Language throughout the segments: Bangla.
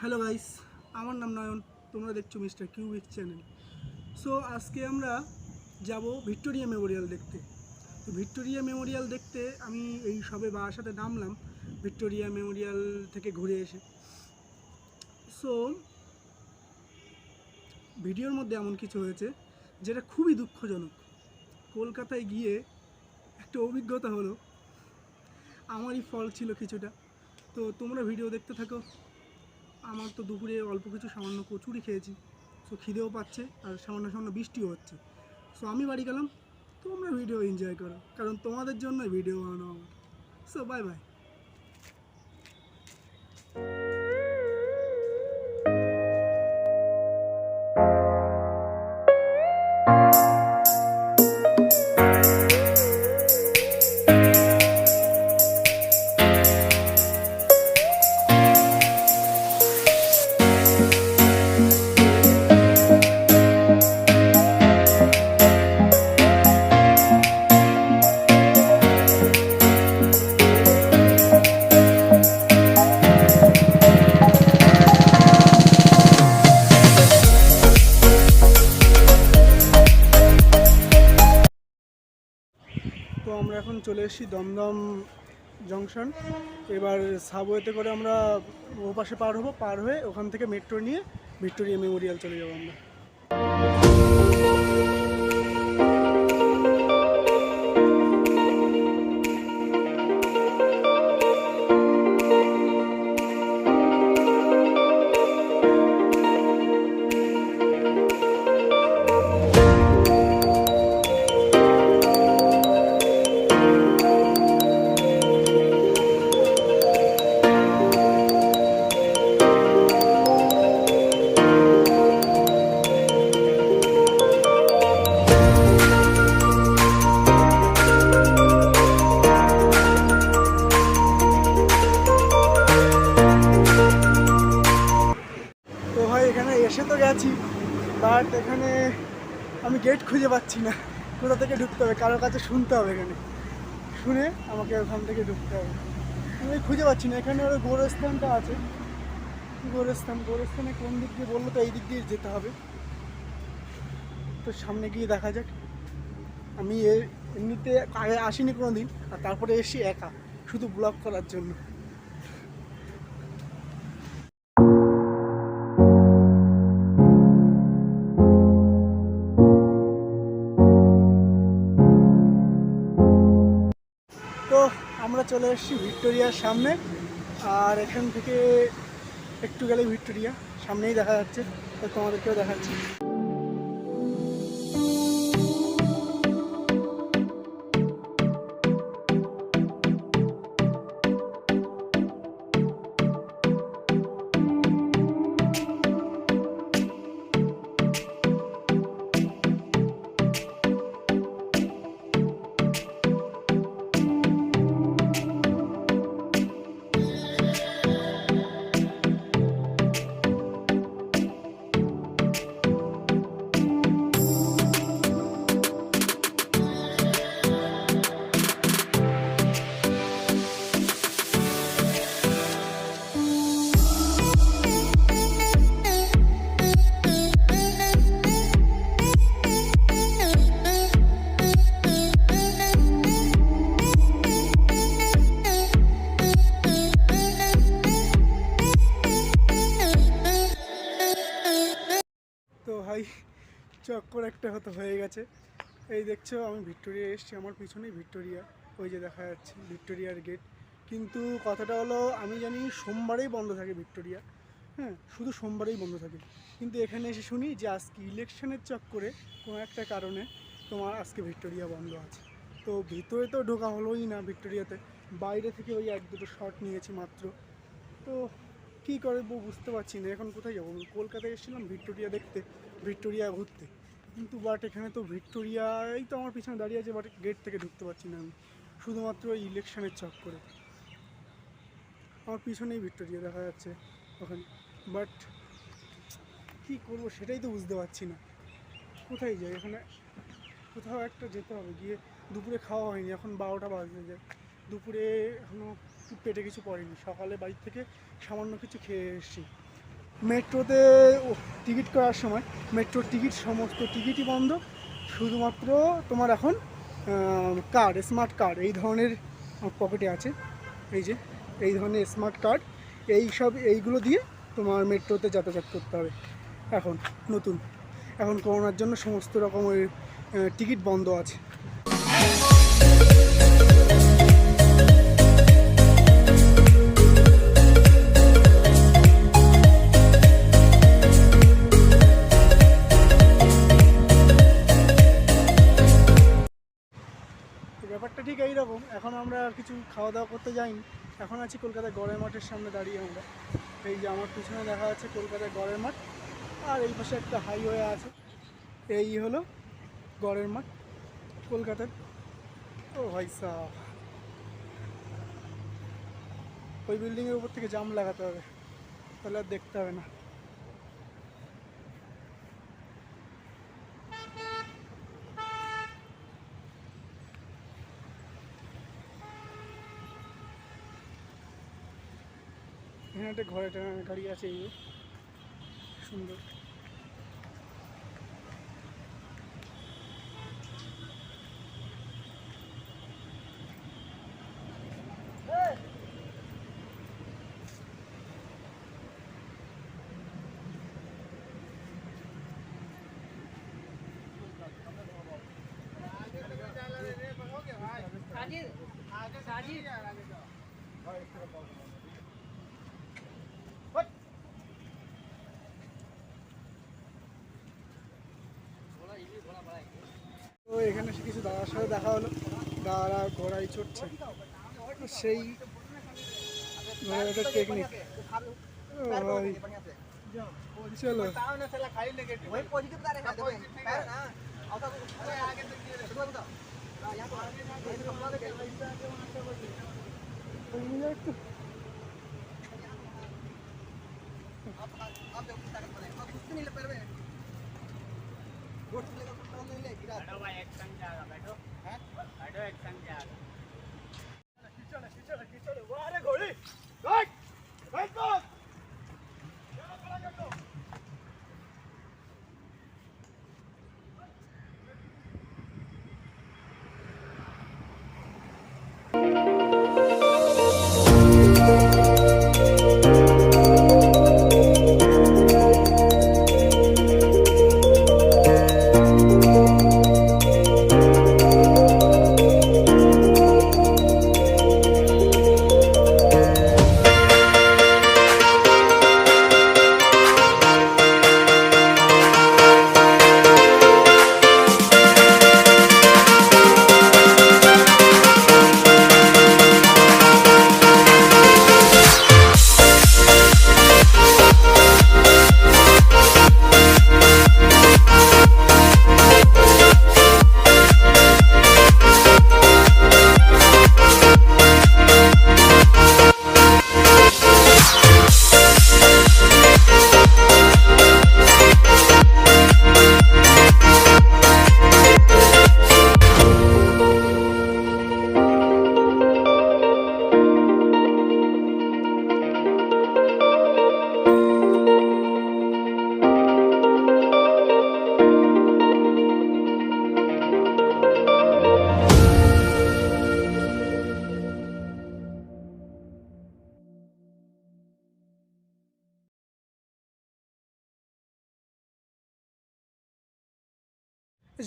হ্যালো গাইস, আমার নাম নয়ন। তোমরা দেখছো মিস্টার কিউবিক চ্যানেল। সো আজকে আমরা যাব ভিক্টোরিয়া মেমোরিয়াল দেখতে। তো ভিক্টোরিয়া মেমোরিয়াল দেখতে আমি এই সবে বারাসাতে নামলাম ভিক্টোরিয়া মেমোরিয়াল থেকে ঘুরে এসে। সো ভিডিওর মধ্যে এমন কিছু হয়েছে যেটা খুবই দুঃখজনক। কলকাতায় গিয়ে একটা অভিজ্ঞতা হলো, আমারই ফল ছিল কিছুটা। তো তোমরা ভিডিও দেখতে থাকো। আমার তো দুপুরে অল্প কিছু সামান্য কচুরি খেয়েছি, সো খিদেও পাচ্ছে আর সামান্য সামান্য বৃষ্টিও হচ্ছে। সো আমি বাড়ি গেলাম, তোমরা ভিডিও এনজয় করো, কারণ তোমাদের জন্য ভিডিও বানানো আমার। So bye bye. তো আমরা এখন চলে এসেছি দমদম জংশন। এবার সাবওয়েতে করে আমরা ও পাশে পার হবো, পার হয়ে ওখান থেকে মেট্রো নিয়ে ভিক্টোরিয়া মেমোরিয়াল চলে যাবো আমরা। তো ভাই এখানে এসে তো গেছি, বাট এখানে আমি গেট খুঁজে পাচ্ছি না। কোথা থেকে ঢুকতে হবে, কারোর কাছে শুনতে হবে, এখানে শুনে আমাকে ওখান থেকে ঢুকতে হবে। আমি খুঁজে পাচ্ছি না। এখানে ওর গোরস্থানটা আছে, গোরস্থানে কোন দিক দিয়ে বললো, তো এই দিক দিয়ে যেতে হবে। তো সামনে গিয়ে দেখা যাক। আমি এমনিতে আগে আসিনি কোনো দিন, আর তারপরে এসি একা শুধু ব্লগ করার জন্য। তো আমরা চলে এসেছি ভিক্টোরিয়ার সামনে, আর এখান থেকে একটু গেলেই ভিক্টোরিয়া সামনেই দেখা যাচ্ছে। তো তোমাদেরকেও দেখাচ্ছি। তো ভাই চক্কর একটা হতে হয়ে গেছে। এই দেখছো আমি ভিক্টোরিয়া এসেছি, আমার পিছনেই ভিক্টোরিয়া, ওই যে দেখা যাচ্ছে ভিক্টোরিয়ার গেট। কিন্তু কথাটা হলো, আমি জানি সোমবারেই বন্ধ থাকে ভিক্টোরিয়া, হ্যাঁ শুধু সোমবারেই বন্ধ থাকে। কিন্তু এখানে এসে শুনি যে আজকে ইলেকশনের চক্করে কোনো একটা কারণে তোমার আজকে ভিক্টোরিয়া বন্ধ আছে। তো ভিতরে তো ঢোকা হলোই না ভিক্টোরিয়াতে, বাইরে থেকে ওই এক দুটো শট নিয়েছি মাত্র। তো কী করবো বুঝতে পারছি না, এখন কোথায় যাবো। আমি কলকাতায় এসেছিলাম ভিক্টোরিয়া দেখতে, ভিক্টোরিয়া ঘুরতে, কিন্তু বাট এখানে তো ভিক্টোরিয়াই তো আমার পিছনে দাঁড়িয়ে আছে, বাট গেট থেকে ঢুকতে পারছি না আমি, শুধুমাত্র ওই ইলেকশনের চক্করে। আমার পিছনেই ভিক্টোরিয়া দেখা যাচ্ছে ওখানে, বাট কী করবো সেটাই তো বুঝতে পারছি না। কোথায় যাই এখানে, কোথাও একটা যেতে হবে। গিয়ে দুপুরে খাওয়া হয়নি, এখন 12টা বাজতে যায়। দুপুরে এখনও পেটে কিছু পড়েনি, সকালে বাড়ির থেকে সামান্য কিছু খেয়ে এসেছি। মেট্রোতে টিকিট করার সময় মেট্রোর টিকিট সমস্ত টিকিটই বন্ধ, শুধুমাত্র তোমার এখন কার্ড, স্মার্ট কার্ড এই ধরনের পকেটে আছে, এই যে এই ধরনের স্মার্ট কার্ড, এইগুলো দিয়ে তোমার মেট্রোতে যাতায়াত করতে হবে। এখন নতুন, এখন করোনার জন্য সমস্ত রকমের টিকিট বন্ধ আছে। ব্যাপারটা ঠিক এইরকম। এখন আমরা কিছু খাওয়া দাওয়া করতে যাইনি, এখন আছি কলকাতায় গড়ের মাঠের সামনে দাঁড়িয়ে আমরা। এই যে আমার পিছনে দেখা যাচ্ছে কলকাতায় গড়ের মাঠ, আর এই পাশে একটা হাইওয়ে আছে, এই হলো গড়ের মাঠ কলকাতার। ও ভাই সাহ, ওই বিল্ডিংয়ের উপর থেকে জাম লাগাতে হবে, তাহলে আর দেখতে হবে না। এখানে একটা ঘরে গাড়ি আছে, এই সুন্দর। তো এখানে কিছু দাদার সাথে দেখা হলো, দাদারা ঘোড়ায় চড়ছে, সেই ঘোড়াটার টেকনিক। চলো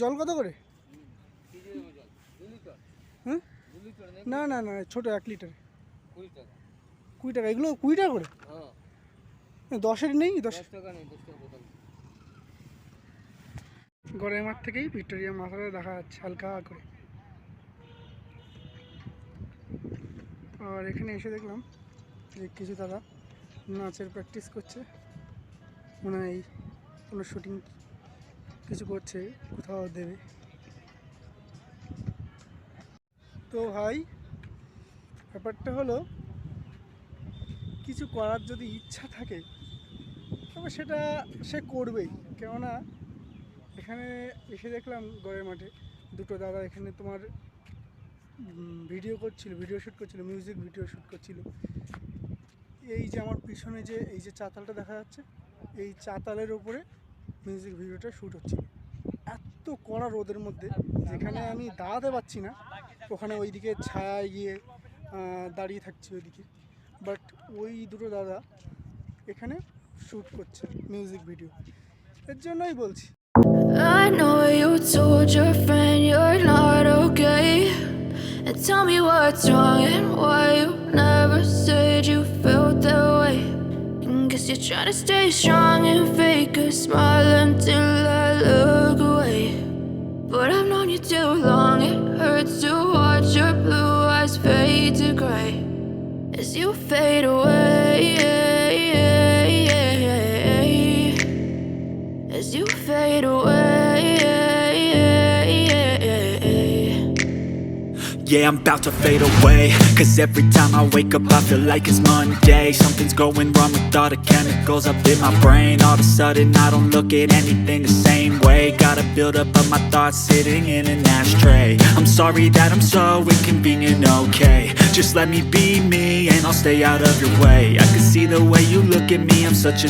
জল কত করে? হ্যাঁ, না না না, ছোটো 1 লিটার 20 টাকা। এগুলো 20 টাকা করে? 10-এর নেই? 10 টাকা নেই, 10 টাকা বোতল। গড়ের মাঠ থেকেই ভিক্টোরিয়া মাথাটা দেখা যাচ্ছে হালকা করে। আর এখানে এসে দেখলাম যে কিছু দাদা নাচের প্র্যাকটিস করছে, মনে হয় কোনো শুটিং কিছু করছে, কোথাও দেবে। তো ভাই ব্যাপারটা হলো, কিছু করার যদি ইচ্ছা থাকে তবে সেটা সে করবেই। কেননা এখানে এসে দেখলাম গড়ের মাঠে দুটো দাদা এখানে তোমার ভিডিও শ্যুট করছিল, মিউজিক ভিডিও শ্যুট করছিল। এই যে আমার পিছনে যে এই যে চাতালটা দেখা যাচ্ছে, এই চাতালের ওপরে মিউজিক ভিডিওটা শ্যুট হচ্ছিল। এত কড়া রোদের মধ্যে যেখানে আমি দাঁড়াতে পারছি না, ওখানে ওইদিকে ছায়ায় গিয়ে দাঁড়িয়ে থাকছি ওইদিকে। বাট ওই দুটো দাদা এখানে শ্যুট করছে মিউজিক ভিডিও, এর জন্যই বলছি। I know you told your friend you're not okay, and tell me what's wrong and why you never said you felt that way. And guess you're trying to stay strong and fake a smile until I look away. But I've known you too long, it hurts to watch your blue eyes fade to gray as you fade away, as you fade away. Yeah, I'm about to fade away, 'cause every time I wake up I feel like it's Monday. Something's going wrong with all the chemicals up in my brain. All of a sudden I don't look at anything the same way. Gotta build up of my thoughts sitting in an ashtray. I'm sorry that I'm so inconvenient, okay. Just let me be me and I'll stay out of your way. I can see the way you look at me, I'm such a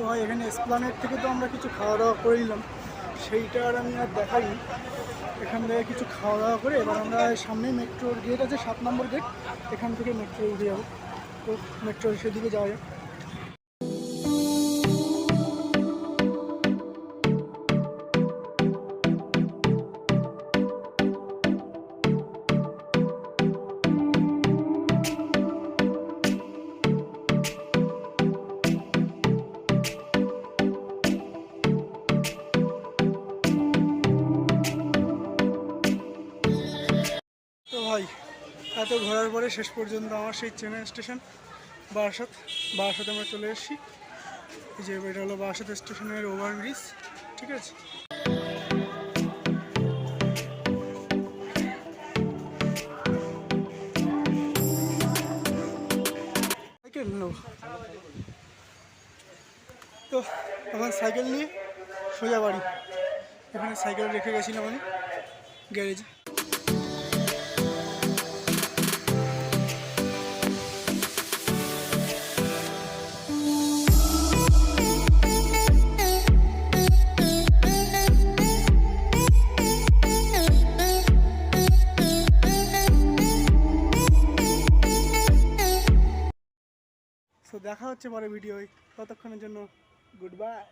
তো ভাই এখানে এসপ্লানেড থেকে তো আমরা কিছু খাওয়া দাওয়া করে নিলাম, সেইটা আর আমি আর দেখাইনি। এখান থেকে কিছু খাওয়া দাওয়া করে এবার আমরা সামনেই মেট্রোর গেট আছে, 7 নম্বর গেট, এখান থেকে মেট্রো উঠে যাবো। তো মেট্রো সেদিকে যাওয়া যাক। তো ভাই এত ঘোরার পরে শেষ পর্যন্ত আমার সেই চেন্নাই স্টেশন বারাসাতে আমরা চলে এসেছি। এই যে এটা হলো বারাসাত স্টেশনের ওভারব্রিজ, ঠিক আছে। সাইকেল নেব, তো এখন সাইকেল নিয়ে সোজা বাড়ি। এখানে সাইকেল রেখে গেছিলাম আমি গ্যারেজে। তো দেখা হচ্ছে পরে ভিডিও, ততক্ষণের জন্য গুড বাই।